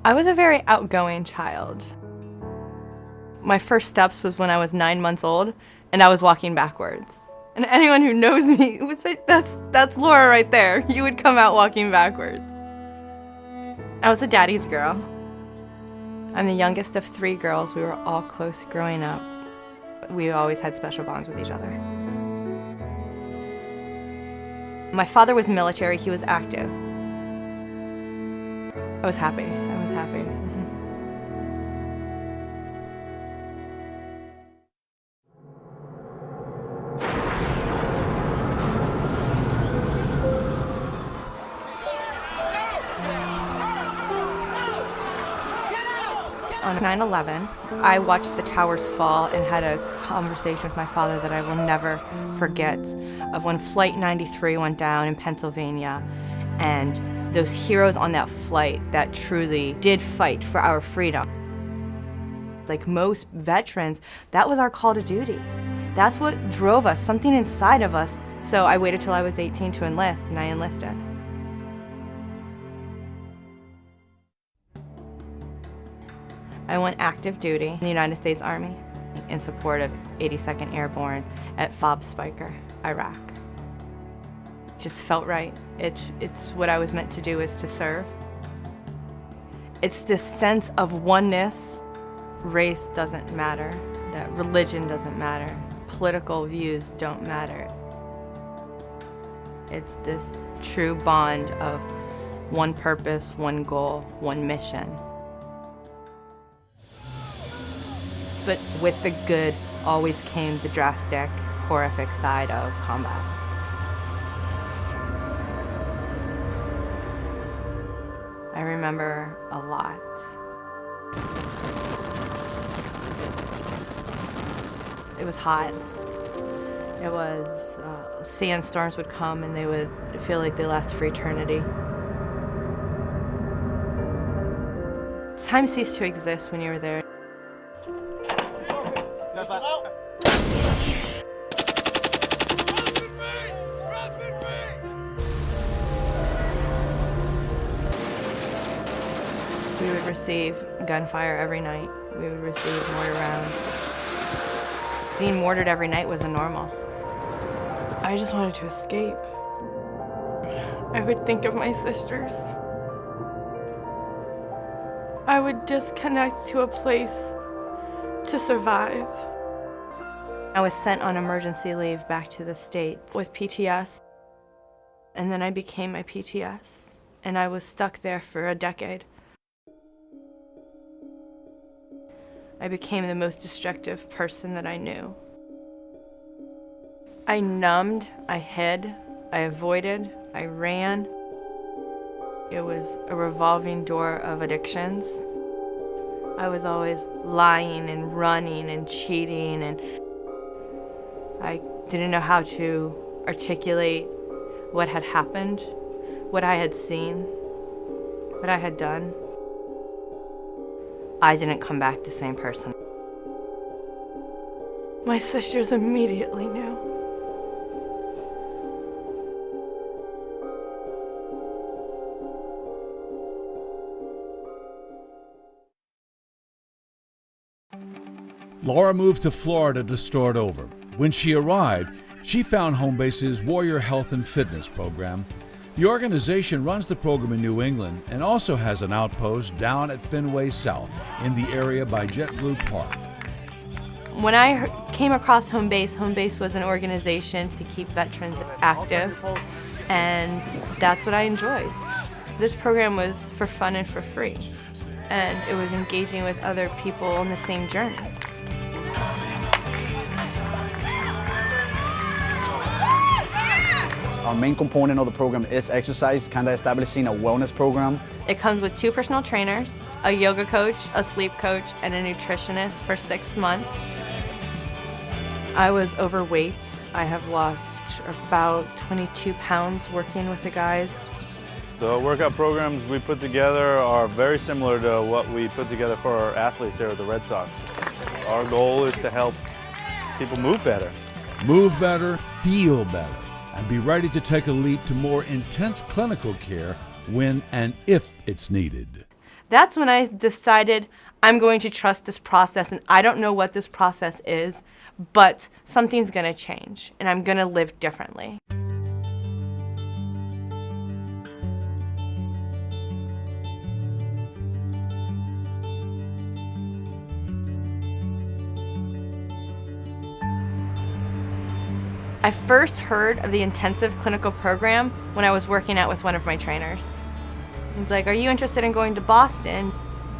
I was a very outgoing child. My first steps was when I was 9 months old, and I was walking backwards. And anyone who knows me would say, that's Laura right there. You would come out walking backwards. I was a daddy's girl. I'm the youngest of 3 girls. We were all close growing up. We always had special bonds with each other. My father was military. He was active. I was happy. I was happy. On 9/11, I watched the towers fall and had a conversation with my father that I will never forget, of when Flight 93 went down in Pennsylvania, and those heroes on that flight that truly did fight for our freedom. Like most veterans, that was our call to duty. That's what drove us, something inside of us. So I waited till I was 18 to enlist, and I enlisted. I went active duty in the United States Army in support of 82nd Airborne at FOB Speicher, Iraq. It just felt right. It's what I was meant to do, is to serve. It's this sense of oneness. Race doesn't matter, that religion doesn't matter, political views don't matter. It's this true bond of one purpose, one goal, one mission. But with the good always came the drastic, horrific side of combat. I remember a lot. It was hot. It was, sandstorms would come and they would feel like they last for eternity. Time ceased to exist when you were there. We would receive gunfire every night. We would receive mortar rounds. Being mortared every night wasn't normal. I just wanted to escape. I would think of my sisters. I would disconnect to a place to survive. I was sent on emergency leave back to the States with PTS, and then I became my PTS, and I was stuck there for a decade. I became the most destructive person that I knew. I numbed, I hid, I avoided, I ran. It was a revolving door of addictions. I was always lying and running and cheating, and I didn't know how to articulate what had happened, what I had seen, what I had done. I didn't come back the same person. My sisters immediately knew. Laura moved to Florida to start over. When she arrived, she found Homebase's Warrior Health and Fitness program. The organization runs the program in New England and also has an outpost down at Fenway South in the area by JetBlue Park. When I came across Homebase, Homebase was an organization to keep veterans active, and that's what I enjoyed. This program was for fun and for free, and it was engaging with other people on the same journey. Our main component of the program is exercise, kind of establishing a wellness program. It comes with 2 personal trainers, a yoga coach, a sleep coach, and a nutritionist for 6 months. I was overweight. I have lost about 22 pounds working with the guys. The workout programs we put together are very similar to what we put together for our athletes here at the Red Sox. Our goal is to help people move better. Move better, feel better, and be ready to take a leap to more intense clinical care when and if it's needed. That's when I decided I'm going to trust this process, and I don't know what this process is, but something's gonna change, and I'm gonna live differently. I first heard of the intensive clinical program when I was working out with one of my trainers. He's like, "Are you interested in going to Boston?"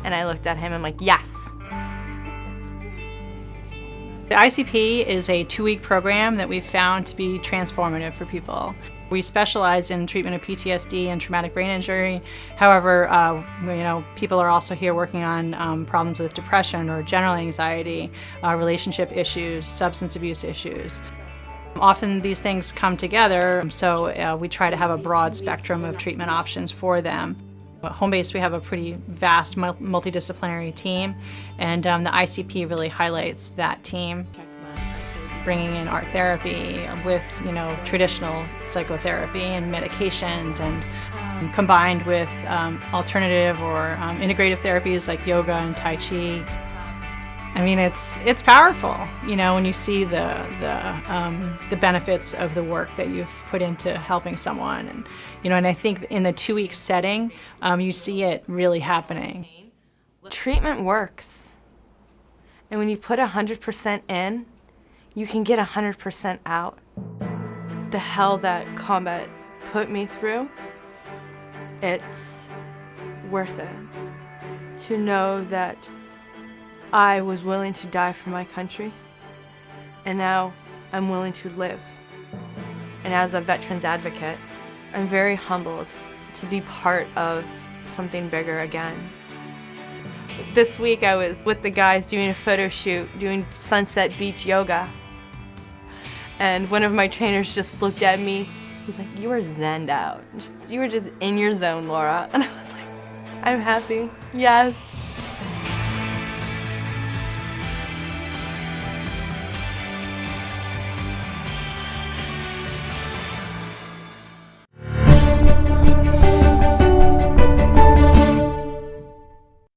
And I looked at him, I'm like, "Yes." The ICP is a 2-week program that we've found to be transformative for people. We specialize in treatment of PTSD and traumatic brain injury. However, people are also here working on problems with depression or general anxiety, relationship issues, substance abuse issues. Often these things come together, so we try to have a broad spectrum of treatment options for them. At Homebase, we have a pretty vast multidisciplinary team, and the ICP really highlights that team, bringing in art therapy with traditional psychotherapy and medications, and combined with alternative or integrative therapies like yoga and Tai Chi. I mean, it's powerful, when you see the benefits of the work that you've put into helping someone, and I think in the 2-week setting, you see it really happening. Treatment works, and when you put 100% in, you can get 100% out. The hell that combat put me through, it's worth it to know that I was willing to die for my country, and now I'm willing to live. And as a veterans advocate, I'm very humbled to be part of something bigger again. This week I was with the guys doing a photo shoot, doing Sunset Beach yoga. And one of my trainers just looked at me. He's like, "You were zenned out. You were just in your zone, Laura." And I was like, "I'm happy, yes."